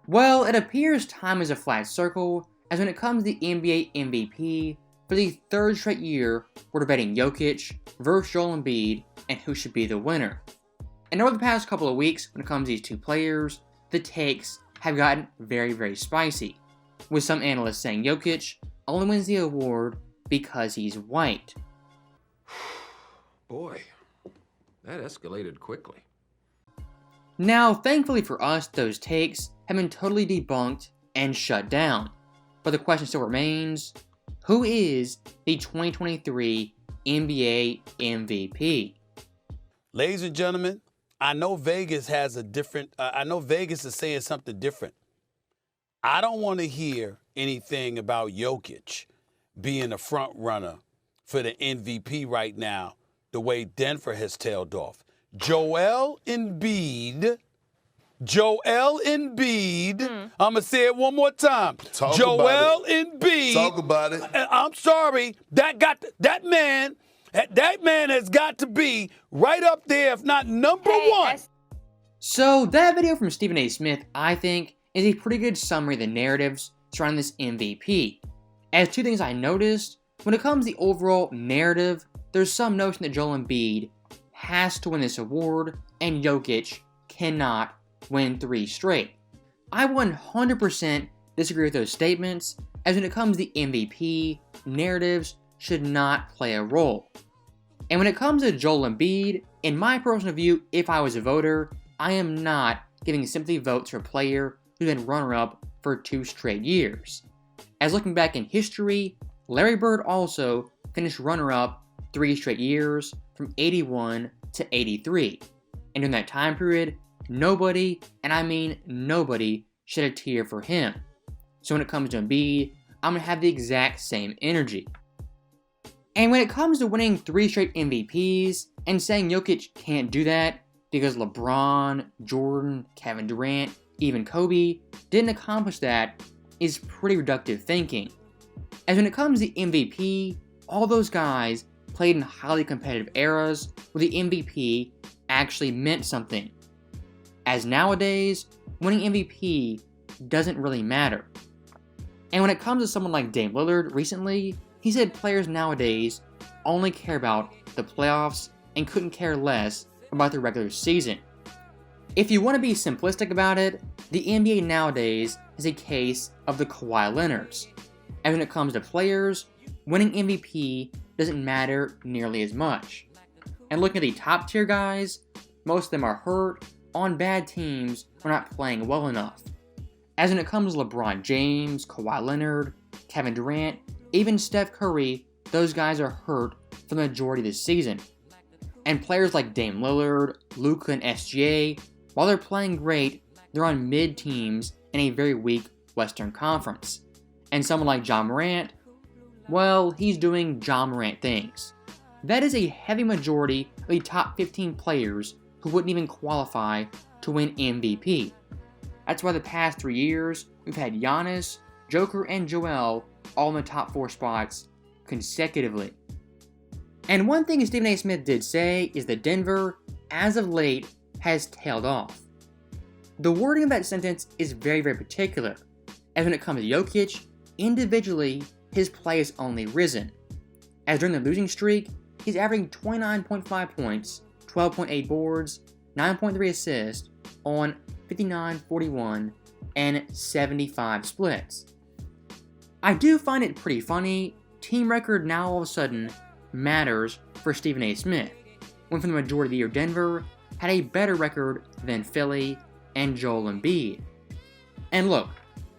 Well, it appears time is a flat circle, as when it comes to the NBA MVP, for the third straight year, we're debating Jokic versus Joel Embiid and who should be the winner. And over the past couple of weeks, when it comes to these two players, the takes have gotten very spicy, with some analysts saying Jokic only wins the award because he's white. Boy, that escalated quickly. Now, thankfully for us, those takes have been totally debunked and shut down. But the question still remains, who is the 2023 NBA MVP? Ladies and gentlemen, I know Vegas has a different, I know Vegas is saying something different. I don't want to hear anything about Jokic being a front runner for the MVP right now, the way Denver has tailed off. Joel Embiid, I'm going to say it one more time. Joel Embiid. Talk about it. I'm sorry, that man has got to be right up there, if not number one. So that video from Stephen A. Smith, I think, is a pretty good summary of the narratives surrounding this MVP. As two things I noticed, when it comes to the overall narrative, there's some notion that Joel Embiid has to win this award and Jokic cannot win 3 straight. I 100% disagree with those statements, as when it comes to the MVP, narratives should not play a role. And when it comes to Joel Embiid, in my personal view, if I was a voter, I am not giving sympathy votes for a player who's been runner-up for 2 straight years. As looking back in history, Larry Bird also finished runner-up 3 straight years from 81 to 83. And during that time period, nobody, and I mean nobody, shed a tear for him. So when it comes to Embiid, I'm going to have the exact same energy. And when it comes to winning 3 straight MVPs and saying Jokic can't do that because LeBron, Jordan, Kevin Durant, even Kobe didn't accomplish that is pretty reductive thinking. As when it comes to MVP, all those guys played in highly competitive eras where the MVP actually meant something. As nowadays, winning MVP doesn't really matter. And when it comes to someone like Dame Lillard recently, he said players nowadays only care about the playoffs and couldn't care less about the regular season. If you want to be simplistic about it, the NBA nowadays is a case of the Kawhi Leonards. And when it comes to players, winning MVP doesn't matter nearly as much. And looking at the top tier guys, most of them are hurt, on bad teams, or not playing well enough. As when it comes to LeBron James, Kawhi Leonard, Kevin Durant, even Steph Curry, those guys are hurt for the majority of the season. And players like Dame Lillard, Luka, and SGA, while they're playing great, they're on mid teams in a very weak Western Conference. And someone like Ja Morant, well, he's doing Ja Morant things. That is a heavy majority of the top 15 players who wouldn't even qualify to win MVP. That's why the past 3 years, we've had Giannis, Joker, and Joel all in the top 4 spots consecutively. And one thing Stephen A. Smith did say is that Denver, as of late, has tailed off. The wording of that sentence is very particular, as when it comes to Jokic, individually, his play has only risen. As during the losing streak, he's averaging 29.5 points, 12.8 boards, 9.3 assists on 59, 41, and 75 splits. I do find it pretty funny, team record now all of a sudden matters for Stephen A. Smith, when for the majority of the year Denver had a better record than Philly and Joel Embiid. And look,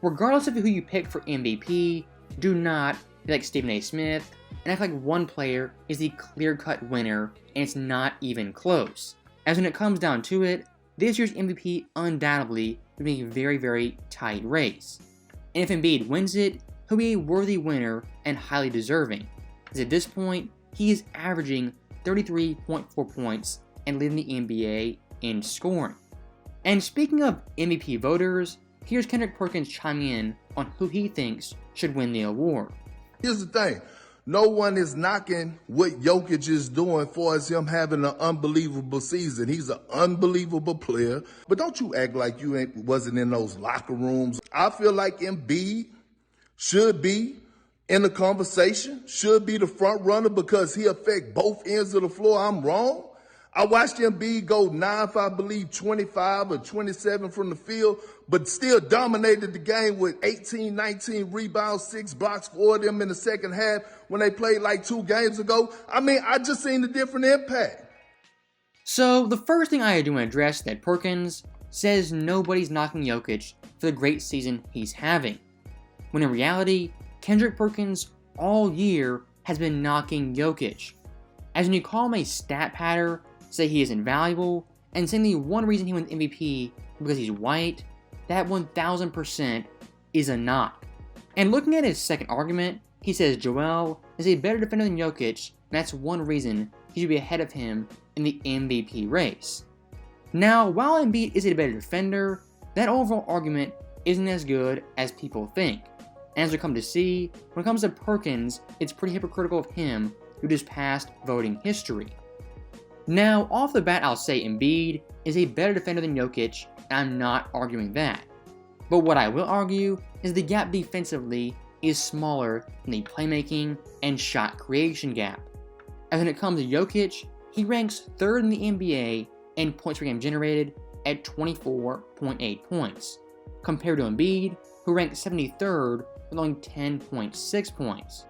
regardless of who you pick for MVP, do not be like Stephen A. Smith and act like one player is the clear-cut winner and it's not even close. As when it comes down to it, this year's MVP undoubtedly will be a very tight race. And if Embiid wins it, he'll be a worthy winner and highly deserving, as at this point, he is averaging 33.4 points and leading the NBA in scoring. And speaking of MVP voters, here's Kendrick Perkins chiming in on who he thinks should win the award. Here's the thing. No one is knocking what Jokic is doing for as him having an unbelievable season. He's an unbelievable player. But don't you act like you wasn't in those locker rooms. I feel like Embiid should be in the conversation, should be the front runner because he affect both ends of the floor. I'm wrong. I watched Embiid go 9 for, I believe, 25 or 27 from the field, but still dominated the game with 18, 19 rebounds, 6 blocks for them in the second half when they played like 2 games ago. I mean, I just seen the different impact. So the first thing I do want to address is that Perkins says nobody's knocking Jokic for the great season he's having, when in reality, Kendrick Perkins all year has been knocking Jokic. As when you call him a stat patter, say he is invaluable, and saying the one reason he wins MVP because he's white, that 1000% is a knock. And looking at his second argument, he says Joel is a better defender than Jokic, and that's one reason he should be ahead of him in the MVP race. Now, while Embiid is a better defender, that overall argument isn't as good as people think. And as we come to see, when it comes to Perkins, it's pretty hypocritical of him who just passed voting history. Now, off the bat, I'll say Embiid is a better defender than Jokic, and I'm not arguing that. But what I will argue is the gap defensively is smaller than the playmaking and shot creation gap. As when it comes to Jokic, he ranks 3rd in the NBA in points per game generated at 24.8 points, compared to Embiid, who ranks 73rd with only 10.6 points.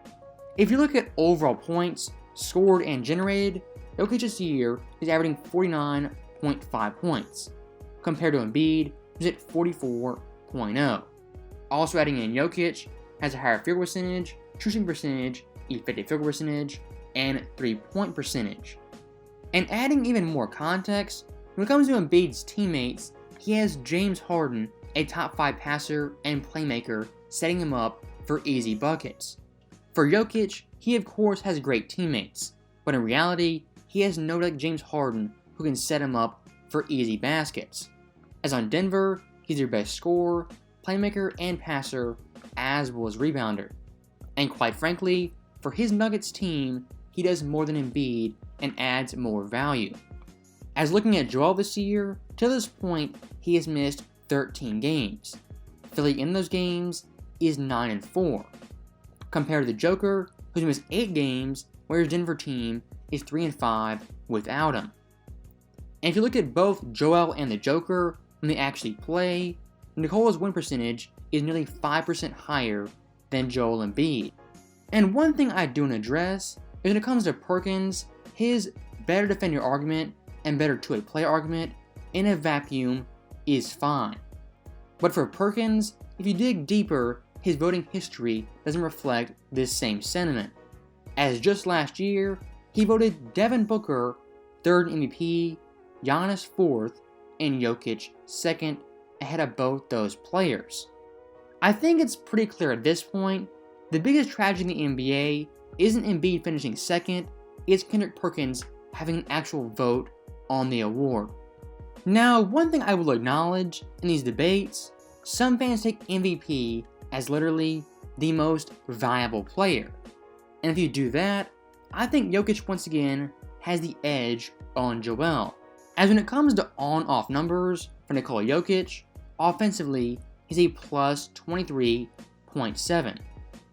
If you look at overall points scored and generated, Jokic this year is averaging 49.5 points, compared to Embiid, who's at 44.0. Also adding in, Jokic has a higher field goal percentage, shooting percentage, effective field goal percentage, and 3-point percentage. And adding even more context, when it comes to Embiid's teammates, he has James Harden, a top 5 passer and playmaker, setting him up for easy buckets. For Jokic, he of course has great teammates, but in reality, he has nobody like James Harden who can set him up for easy baskets. As on Denver, he's their best scorer, playmaker, and passer, as well as rebounder. And quite frankly, for his Nuggets team, he does more than Embiid and adds more value. As looking at Joel this year, to this point, he has missed 13 games. Philly in those games is 9-4, compared to the Joker, who's missed 8 games, whereas Denver team is 3-5 without him. And if you look at both Joel and the Joker when they actually play, Nikola's win percentage is nearly 5% higher than Joel Embiid. And one thing I do want to address is when it comes to Perkins, his better defender argument and better two-way player argument in a vacuum is fine. But for Perkins, if you dig deeper, his voting history doesn't reflect this same sentiment. As just last year, he voted Devin Booker 3rd MVP, Giannis 4th, and Jokic 2nd, ahead of both those players. I think it's pretty clear at this point, the biggest tragedy in the NBA isn't Embiid finishing 2nd, it's Kendrick Perkins having an actual vote on the award. Now, one thing I will acknowledge in these debates, some fans take MVP as literally the most valuable player. And if you do that, I think Jokic once again has the edge on Joel. As when it comes to on-off numbers for Nikola Jokic, offensively, he's a plus 23.7,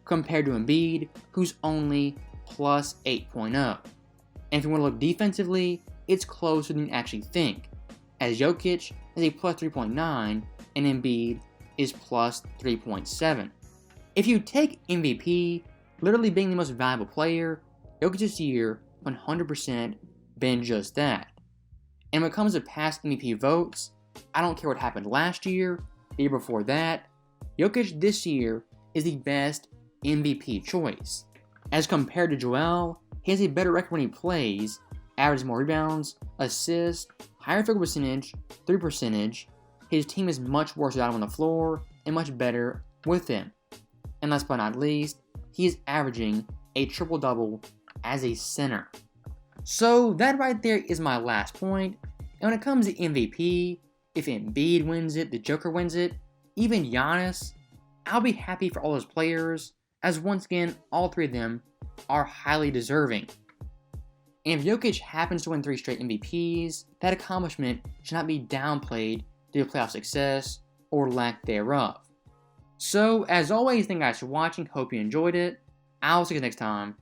compared to Embiid, who's only plus 8.0. And if you want to look defensively, it's closer than you actually think, as Jokic is a plus 3.9 and Embiid is plus 3.7. If you take MVP, literally being the most valuable player, Jokic this year 100% been just that. And when it comes to past MVP votes, I don't care what happened last year, the year before that, Jokic this year is the best MVP choice. As compared to Joel, he has a better record when he plays, averages more rebounds, assists, higher field goal percentage, 3 percentage. His team is much worse without him on the floor and much better with him. And last but not least, he is averaging a triple-double as a center. So that right there is my last point. And when it comes to MVP, if Embiid wins it, the Joker wins it, even Giannis, I'll be happy for all those players as once again, all three of them are highly deserving. And if Jokic happens to win 3 straight MVPs, that accomplishment should not be downplayed due to playoff success or lack thereof. So, as always, thank you guys for watching, hope you enjoyed it. I'll see you next time.